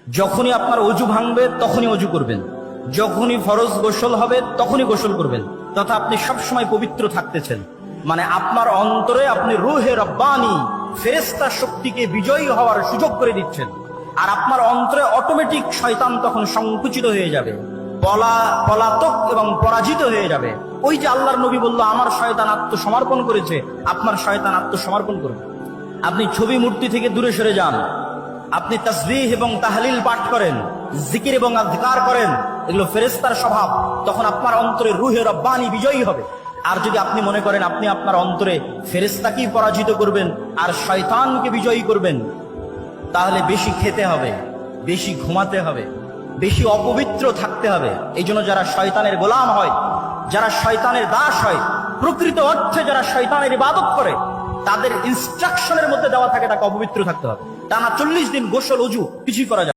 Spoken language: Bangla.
যখনই আপনার অজু ভাঙবে তখনই অজু করবেন, যখনই ফরজ গোসল হবে তখনই গোসল করবেন, তথা আপনি সবসময় পবিত্র থাকতেছেন। মানে আপনার অন্তরে আপনি রূহে রব্বানি ফেরেশতা শক্তিকে বিজয়ী হওয়ার সুযোগ করে দিচ্ছেন। আর আপনার অন্তরে অটোমেটিক শয়তান তখন সংকুচিত হয়ে যাবে, পলাতক এবং পরাজিত হয়ে যাবে। ওই যে আল্লাহর নবী বলল, আমার শয়তান আত্মসমর্পণ করেছে, আপনার শয়তান আত্মসমর্পণ করবে। আপনি ছবি মূর্তি থেকে দূরে সরে যান, আপনি তাসবিহ এবং তাহলিল পাঠ করেন, জিকির এবং আযকার করেন, এগুলো ফেরেশতার স্বভাব। তখন আপনার অন্তরে রূহে রব্বানি বিজয়ী হবে। আর যদি আপনি মনে করেন আপনি আপনার অন্তরে ফেরেশতাকেই পরাজিত করবেন আর শয়তানকে বিজয়ী করবেন, তাহলে বেশি খেতে হবে, বেশি ঘুমাতে হবে, বেশি অপবিত্র থাকতে হবে। এই জন্য যারা শয়তানের গোলাম হয়, যারা শয়তানের দাস হয়, প্রকৃত অর্থে যারা শয়তানের ইবাদত করে, তাদের ইনস্ট্রাকশনের মধ্যে দেওয়া থাকে তাকে অপবিত্র থাকতে হবে। টানা 40 দিন গোসল অজু কিছুই করা যায়।